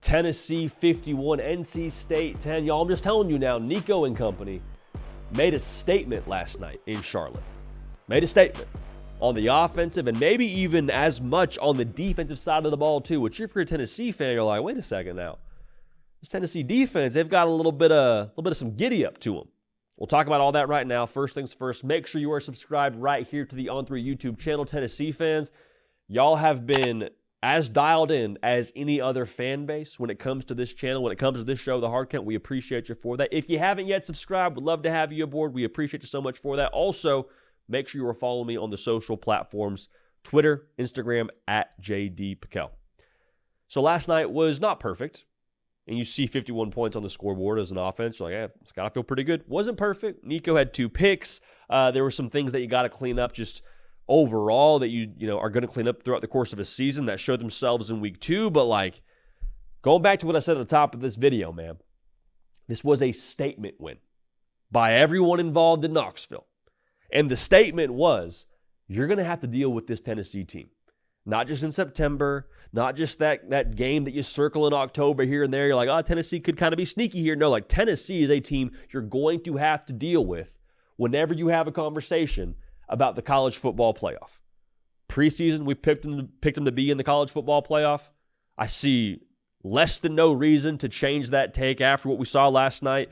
Tennessee 51, NC State 10. Y'all, I'm just telling you now, Nico and company made a statement last night in Charlotte. Made a statement on the offensive and maybe even as much on the defensive side of the ball too, which if you're a Tennessee fan, you're like, wait a second now. This Tennessee defense, they've got a little bit of some giddy up to them. We'll talk about all that right now. First things first, make sure you are subscribed right here to the On3 YouTube channel. Tennessee fans, y'all have been as dialed in as any other fan base when it comes to this channel, when it comes to this show, The Hard Count. We appreciate you for that. If you haven't yet subscribed, we'd love to have you aboard. We appreciate you so much for that. Also, make sure you are following me on the social platforms, Twitter, Instagram, at JD Piquel. So last night was not perfect, and you see 51 points on the scoreboard as an offense. You're like, it's got to feel pretty good. Wasn't perfect. Nico had 2 picks. There were some things that you got to clean up just overall that you are going to clean up throughout the course of a season that showed themselves in week 2. But like, going back to what I said at the top of this video, man, this was a statement win by everyone involved in Knoxville. And the statement was, you're going to have to deal with this Tennessee team. Not just in September, not just that game that you circle in October here and there. You're like, Tennessee could kind of be sneaky here. No, like Tennessee is a team you're going to have to deal with whenever you have a conversation about the college football playoff. Preseason, we picked them to be in the college football playoff. I see less than no reason to change that take after what we saw last night.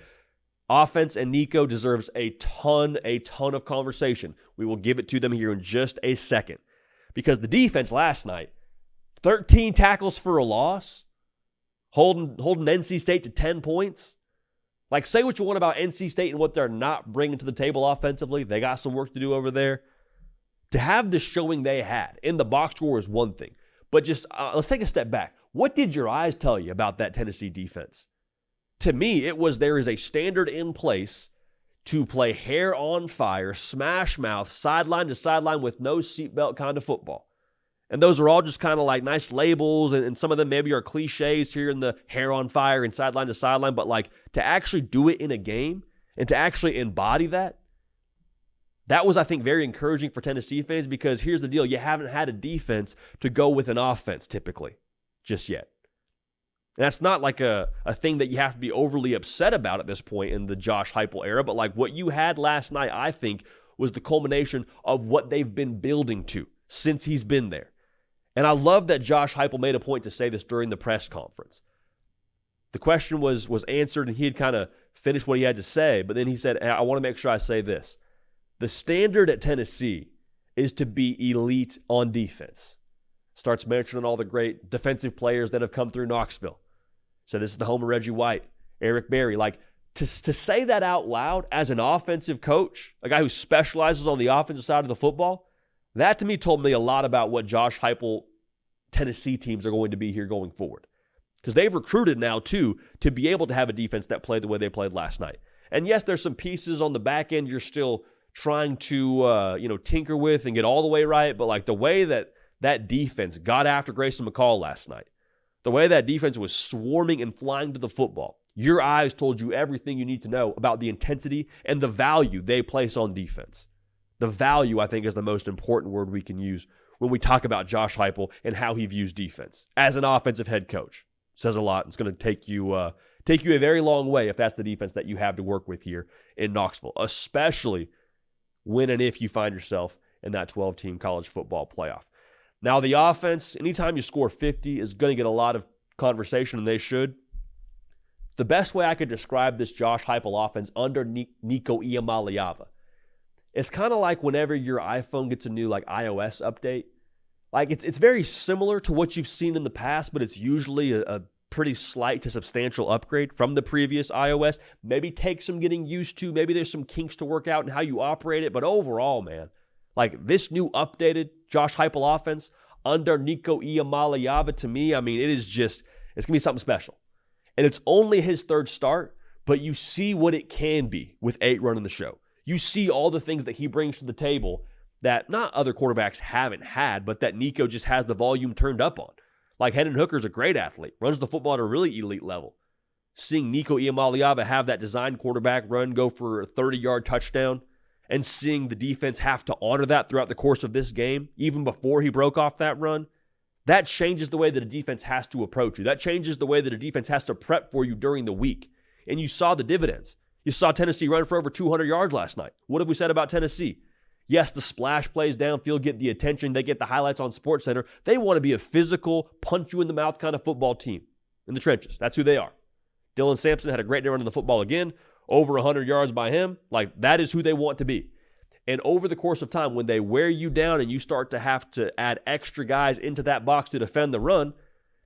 Offense and Nico deserves a ton of conversation. We will give it to them here in just a second. Because the defense last night, 13 tackles for a loss, holding NC State to 10 points. Like, say what you want about NC State and what they're not bringing to the table offensively. They got some work to do over there. To have the showing they had in the box score is one thing. But just let's take a step back. What did your eyes tell you about that Tennessee defense? To me, it was there is a standard in place to play hair on fire, smash mouth, sideline to sideline with no seatbelt kind of football. And those are all just kind of like nice labels, and some of them maybe are cliches here in the hair on fire and sideline to sideline, but like to actually do it in a game and to actually embody that was, I think, very encouraging for Tennessee fans, because here's the deal. You haven't had a defense to go with an offense typically just yet. And that's not like a thing that you have to be overly upset about at this point in the Josh Heupel era, but like what you had last night, I think, was the culmination of what they've been building to since he's been there. And I love that Josh Heupel made a point to say this during the press conference. The question was answered, and he had kind of finished what he had to say, but then he said, I want to make sure I say this. The standard at Tennessee is to be elite on defense. Starts mentioning all the great defensive players that have come through Knoxville. So this is the home of Reggie White, Eric Berry. Like, to say that out loud as an offensive coach, a guy who specializes on the offensive side of the football, that to me told me a lot about what Josh Heupel Tennessee teams are going to be here going forward. Because they've recruited now, too, to be able to have a defense that played the way they played last night. And yes, there's some pieces on the back end you're still trying to tinker with and get all the way right. But like the way that defense got after Grayson McCall last night, the way that defense was swarming and flying to the football, your eyes told you everything you need to know about the intensity and the value they place on defense. The value, I think, is the most important word we can use when we talk about Josh Heupel and how he views defense as an offensive head coach. Says a lot. It's going to take you a very long way if that's the defense that you have to work with here in Knoxville, especially when and if you find yourself in that 12-team college football playoff. Now, the offense, anytime you score 50, is going to get a lot of conversation, and they should. The best way I could describe this Josh Heupel offense under Nico Iamaleava, it's kind of like whenever your iPhone gets a new iOS update. Like it's very similar to what you've seen in the past, but it's usually a pretty slight to substantial upgrade from the previous iOS. Maybe takes some getting used to. Maybe there's some kinks to work out in how you operate it. But overall, man, like this new updated Josh Heupel offense under Nico Iamaleava, to me, I mean, it's going to be something special. And it's only his third start, but you see what it can be with 8 running the show. You see all the things that he brings to the table that not other quarterbacks haven't had, but that Nico just has the volume turned up on. Like Hendon Hooker's a great athlete, runs the football at a really elite level. Seeing Nico Iamaleava have that design quarterback run go for a 30-yard touchdown, and seeing the defense have to honor that throughout the course of this game, even before he broke off that run, that changes the way that a defense has to approach you. That changes the way that a defense has to prep for you during the week. And you saw the dividends. You saw Tennessee run for over 200 yards last night. What have we said about Tennessee? Yes, the splash plays downfield get the attention. They get the highlights on SportsCenter. They want to be a physical, punch-you-in-the-mouth kind of football team in the trenches. That's who they are. Dylan Sampson had a great day running the football again. Over 100 yards by him. Like, that is who they want to be. And over the course of time, when they wear you down and you start to have to add extra guys into that box to defend the run,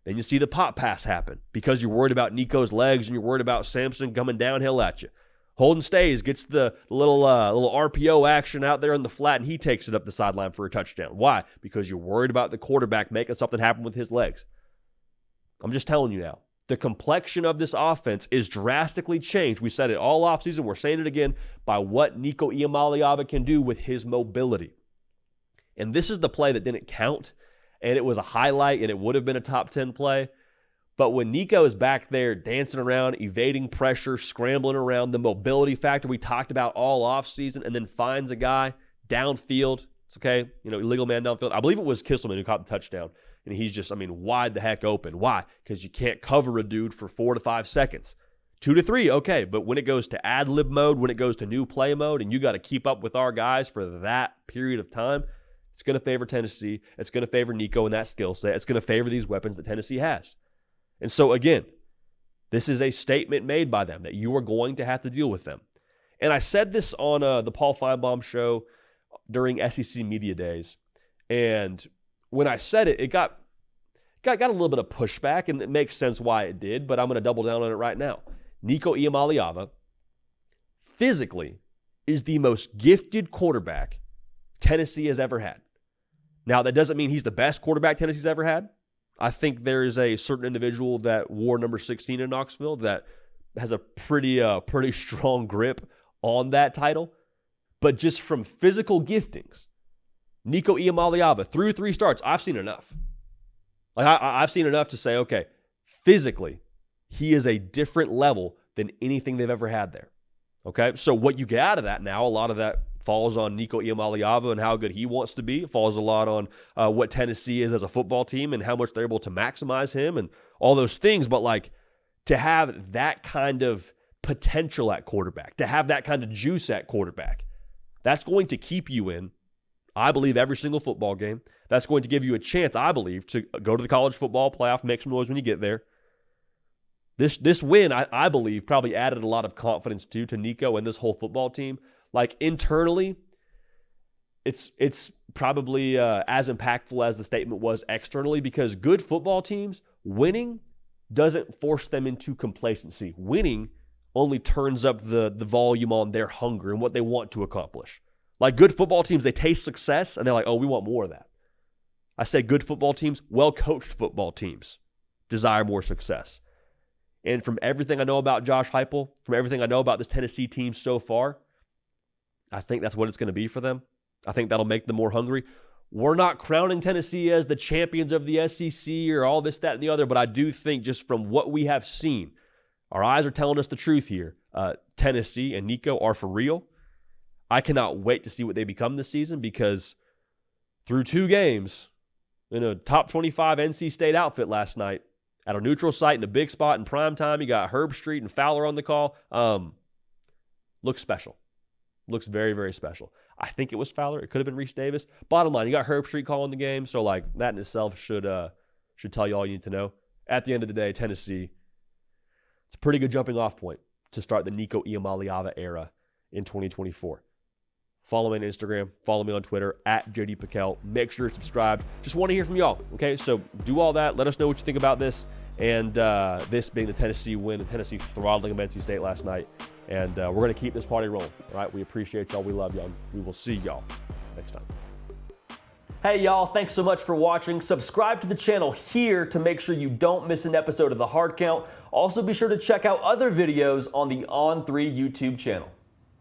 then you see the pop pass happen because you're worried about Nico's legs and you're worried about Sampson coming downhill at you. Holden Stays gets the little RPO action out there in the flat, and he takes it up the sideline for a touchdown. Why? Because you're worried about the quarterback making something happen with his legs. I'm just telling you now. The complexion of this offense is drastically changed. We said it all offseason. We're saying it again by what Nico Iamaleava can do with his mobility. And this is the play that didn't count, and it was a highlight, and it would have been a top 10 play. But when Nico is back there dancing around, evading pressure, scrambling around, the mobility factor we talked about all offseason, and then finds a guy downfield, it's okay, illegal man downfield. I believe it was Kisselman who caught the touchdown. And he's just, wide the heck open. Why? Because you can't cover a dude for 4 to 5 seconds. 2 to 3, okay. But when it goes to ad-lib mode, when it goes to new play mode, and you got to keep up with our guys for that period of time, it's going to favor Tennessee. It's going to favor Nico and that skill set. It's going to favor these weapons that Tennessee has. And so, again, this is a statement made by them that you are going to have to deal with them. And I said this on the Paul Feinbaum show during SEC Media Days. And when I said it, it got a little bit of pushback, and it makes sense why it did, but I'm going to double down on it right now. Nico Iamaleava physically is the most gifted quarterback Tennessee has ever had. Now, that doesn't mean he's the best quarterback Tennessee's ever had. I think there is a certain individual that wore number 16 in Knoxville that has a pretty strong grip on that title. But just from physical giftings, Nico Iamaleava, through 3 starts, I've seen enough. I've seen enough to say, okay, physically, he is a different level than anything they've ever had there. Okay, so what you get out of that now, a lot of that falls on Nico Iamaleava and how good he wants to be. It falls a lot on what Tennessee is as a football team and how much they're able to maximize him and all those things. But to have that kind of potential at quarterback, to have that kind of juice at quarterback, that's going to keep you in, I believe, every single football game. That's going to give you a chance, I believe, to go to the college football playoff, make some noise when you get there. This win, I believe, probably added a lot of confidence, too, to Nico and this whole football team. Internally, it's probably as impactful as the statement was externally, because good football teams, winning doesn't force them into complacency. Winning only turns up the volume on their hunger and what they want to accomplish. Good football teams, they taste success, and they're like, oh, we want more of that. I say good football teams, well-coached football teams desire more success. And from everything I know about Josh Heupel, from everything I know about this Tennessee team so far, I think that's what it's going to be for them. I think that'll make them more hungry. We're not crowning Tennessee as the champions of the SEC or all this, that, and the other, but I do think just from what we have seen, our eyes are telling us the truth here. Tennessee and Nico are for real. I cannot wait to see what they become this season, because through 2 games in a top 25 NC State outfit last night at a neutral site in a big spot in prime time, you got Herb Street and Fowler on the call. Looks special. Looks very, very special. I think it was Fowler. It could have been Reese Davis. Bottom line, you got Herb Street calling the game, so that in itself should tell you all you need to know. At the end of the day, Tennessee, it's a pretty good jumping off point to start the Nico Iamaleava era in 2024. Follow me on Instagram. Follow me on Twitter, @JDPiquel. Make sure you're subscribed. Just want to hear from y'all, okay? So do all that. Let us know what you think about this. And this being the Tennessee win, the Tennessee throttling of NC State last night. And we're going to keep this party rolling, all right? We appreciate y'all. We love y'all. We will see y'all next time. Hey, y'all. Thanks so much for watching. Subscribe to the channel here to make sure you don't miss an episode of The Hard Count. Also, be sure to check out other videos on the On3 YouTube channel.